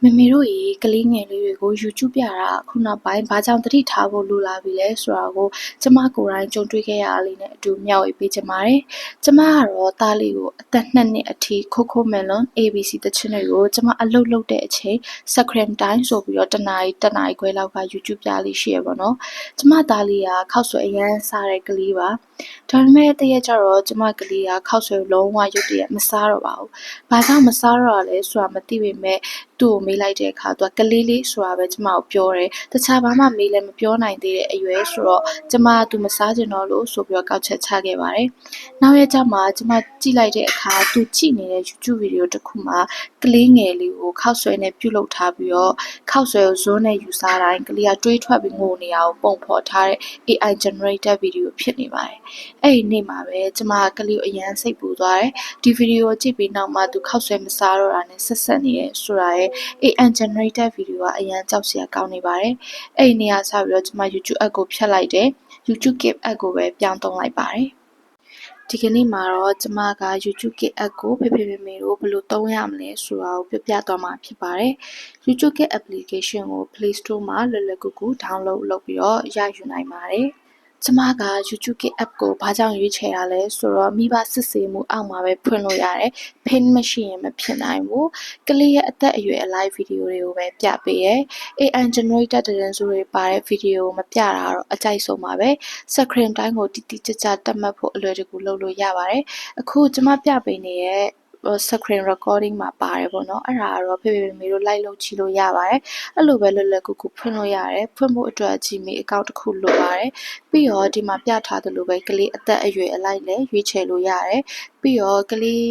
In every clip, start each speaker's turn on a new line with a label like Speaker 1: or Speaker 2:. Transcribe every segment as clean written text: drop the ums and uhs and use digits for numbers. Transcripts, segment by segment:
Speaker 1: မမေတို့ရေကလေးငယ်လေးတွေကို YouTube ပြတာခုနောက်ပိုင်းဘာကြောင့်သတိထားဖို့လိုလာပြီလဲဆိုတာကိုကျမကိုယ်တိုင်ကြုံတွေ့ခဲ့ရတာလေးနဲ့အတူမျှဝေပေးချင်ပါတယ်။ကျမကတော့သားလေးကိုအသက်2နှစ်အထိခိုးခိုးမယ်လွန် ABC သချင်းတွေကိုကျမအလုပ်လုပ်တဲ့အချိန် Screen Time ဆိုပြီးတော့တစ်နာရီခွဲလောက်က YouTube ပြလေးရှိရပါတော့။ကျမသားလေးကခောက်ဆွဲအရန်စားတဲ့ကလေးပါ။ဒါပေမဲ့တရက်ကျတော့ကျမကလေးကခောက်ဆွဲလုံးဝရုတ်တရက်မစားတော့ပါဘူး။ဘာကြောင့်မစားတော့လဲဆိုတာမသိပေမဲ့သူ့ကိုမေးလိုက်တဲ့အခါသူကကလေးလေးဆိုတာပဲကျမကိုပြောတယ်။တခြားဘာမှမေးလည်းမပြောနိုင်သေးတဲ့အရွယ်ဆိုတော့ကျမကသူမစားချင်တော့လို့ဆိုပြီးတော့ကောက်ချက်ချခဲ့ပါတယ်။နောက်ရက်ကျမှကျမကြည့်လိုက်တဲ့အခါသူကြည့်နေတဲ့ YouTube ဗီဒီယိုတစ်ခုမှာကလေးငယ်လေးကိုခောက်ဆွဲနဲ့ပြုတ်လုထားပြီးတော့ခောက်ဆွဲကိုဇွန်းနဲ့ယူစားတိုင်းကလေးကတွေးထွက်ပြီးငိုနေတာကိုပုံဖော်ထားတဲ့ AI generated video ဖြစ်နေပါတယ်။အဲ့ဒီနေ့မှာပဲကျမကလေးကိုအရန်စိတ်ပူသွားတယ်။ဒီဗီဒီယိုကိုကြည့်ပြီးနောက်မှသူခောက်ဆွဲမစားတော့တာနဲ့ဆက်ဆက်နေရဲဆိုတာရဲ့ AI generated video ကအရန်ကြောက်စရာကောင်းနေပါတယ်။အဲ့ဒီနေ့ကစပြီးတော့ကျမ YouTube app ကိုဖျက်လိုက်တယ်။ YouTube Kids app ကိုပဲပြောင်းသုံးလိုက်ပါတယ်။ဒီကနေ့မှာတော့ကျမက YouTube Kids app ကိုဖေဖေမေမေတို့ဘယ်လိုသုံးရမလဲဆိုတာကိုပြသွားမှာဖြစ်ပါတယ်။ YouTube Kids application ကို Play Store မှာလွယ်လွယ်ကူကူ download လုပ်ပြီးတော့ရယူနိုင်ပါတယ်။ကျမက YouTube Kids app ကိုဘာကြောင့်ရွေးချယ်တာလဲဆိုတော့မိဘစစ်ဆေးမှုအောက်မှာပဲဖွင့်လို့ရတယ်။ pin မရှိရင်မဖြစ်နိုင်ဘူး။ကလေးရဲ့အသက်အရွယ်အလိုက်ဗီဒီယိုတွေကိုပဲပြပေးရယ်။ AI generated သတင်းစိုးတွေပါတဲ့ဗီဒီယိုမပြတာတော့အကြိုက်ဆုံးပါပဲ။ Screen time ကိုတိတိကျကျတတ်မှတ်ဖို့အလွယ်တကူလုပ်လို့ရပါတယ်။အခုကျမပြပေးနေတဲ့screen recording မှာပါတယ်ပေါ့နော်အဲ့ဒါကတော့ဖေဖေမေမေတို့လိုက်လုပ်ကြည့်လို့ရပါတယ်အဲ့လိုပဲလွယ်လွယ်ကူကူဖွင့်လို့ရတယ်ဖွင့်ဖို့အတွက် Gmail account တစ်ခုလိုပါတယ်ပြီးတော့ဒီမှာပြထားသလိုပဲကလေးအသက်အရွယ်အလိုက်လည်းရွေးချယ်လို့ရတယ်ပြီးတော့ကလေး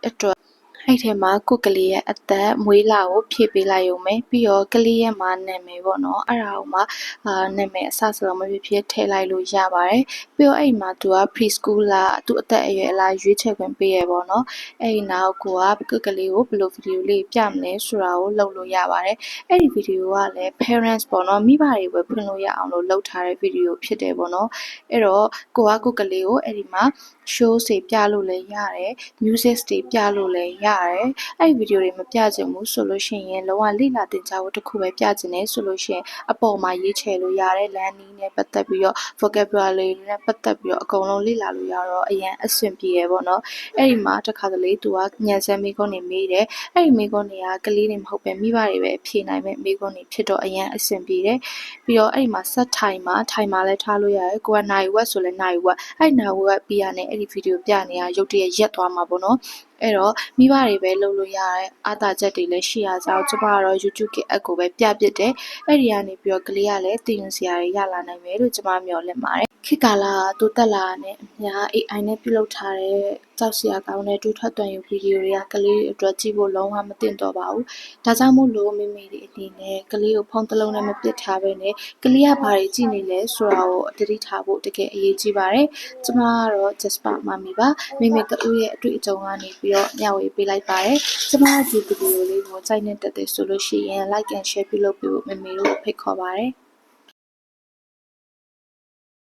Speaker 1: အတွက်အဲ့ထဲမှာကိုကလေးရဲ့အသက်မွေးလကိုဖြည့်ပေးလိုက်ရုံပဲပြီးတော့ကလေးရဲ့နာမည်ပေါ့နော်အဲ့ဒါကိုမှနာမည်အစစလုံးမဖြစ်ဖြစ်ထည့်လိုက်လို့ရပါတယ်ပြီးတော့အဲ့မှာသူက preschool လာသူအသက်အရွယ်အလိုက်ရွေးချယ်ခွင့်ပေးရပေါ့နော်အဲ့ဒီနောက်ကိုကလေးကိုဘယ်လိုဗီဒီယိုလေးပြမလဲဆိုတာကိုလုပ်လို့ရပါတယ်အဲ့ဒီဗီဒီယိုကလည်း parents ပေါ့နော်မိဘတွေပဲဖွင့်လို့ရအောင်လို့လုပ်ထားတဲ့ဗီဒီယိုဖြစ်တယ်ပေါ့နော်အဲ့တော့ကိုကလေးကိုအဲ့ဒီမှာ show တွေပြလို့လည်းရတယ် music တွေပြလို့လည်းရတယ်အဲ့ဒီဗီဒီယိုတွေမပြချင်ဘူးဆိုလို့ရှိရင်လုံးဝလေ့လာသင်ကြားဖို့တစ်ခုပဲပြချင်တယ်ဆိုလို့ရှိရင်အပေါ်မှာရေးချယ်လို့ရတယ် learning နဲ့ပတ်သက်ပြီးတော့ vocabulary နဲ့ပတ်သက်ပြီးတော့အကုန်လုံးလေ့လာလို့ရတော့အရင်အဆင်ပြေရပေါ့နော်အဲ့ဒီမှာတစ်ခါတလေသူကညံစမ်းမိခွန်းနေမေးတယ်အဲ့ဒီမိခွန်းတွေကကလေးတွေမဟုတ်ပဲမိဘတွေပဲဖြေနိုင်မဲ့မိခွန်းတွေဖြစ်တော့အရင်အဆင်ပြေတယ်ပြီးတော့အဲ့ဒီမှာ set time မှာ timer လည်းထားလို့ရတယ်ကိုကနိုင်ဝက်ဆိုလဲနိုင်ဝက်အဲ့နိုင်ဝက်ပြီးရနေအဲ့ဒီဗီဒီယိုပြနေတာရုတ်တရက်ရက်သွားမှာပေါ့နော်အဲ့တော့မိဘတွေပဲလုပ်လို့ရတယ်အားသာချက်တွေလည်းရှိရကြအောင်ကျမကတော့ YouTube Kids app ကိုပဲပြပစ်တယ်အဲ့ဒီကနေပြီးတော့ကလေးကလည်းတင်ယူစရာတွေရလာနိုင်မယ်လို့ကျမမျှော်လင့်ပါတယ်ခေတ်ကာလတိုးတက်လာတဲ့နဲ့အများ AI နဲ့ပြုလုပ်ထားတဲ့ကြောက်စရာကောင်းတဲ့တူထွက်သွန်ယူဗီဒီယိုတွေကကလေးတွေအတွက်ကြည့်ဖို့လုံးဝမသင့်တော့ပါဘူးဒါကြောင့်မို့လို့မိမိတွေအနေနဲ့ကလေးကိုဖုန်းတစ်လုံးနဲ့မပစ်ထားဘဲနဲ့ကလေးကဘာတွေကြည့်နေလဲဆိုတာကိုသတိထားဖို့တကယ်အရေးကြီးပါတယ်ကျမကတော့ Jasper မမီပါမိမိတဦးရဲ့အတွေ့အကြုံကနေပြီးတော့မျှဝေပေးလိုက်ပါတယ်ကျမဒီဗီဒီယိုလေးကိုကြိုက်နေတဲ့ဆိုလို့ရှိရင် like and share ပြုလုပ်ပြီးမိမိတို့ဖိတ်ခေါ်ပါတယ်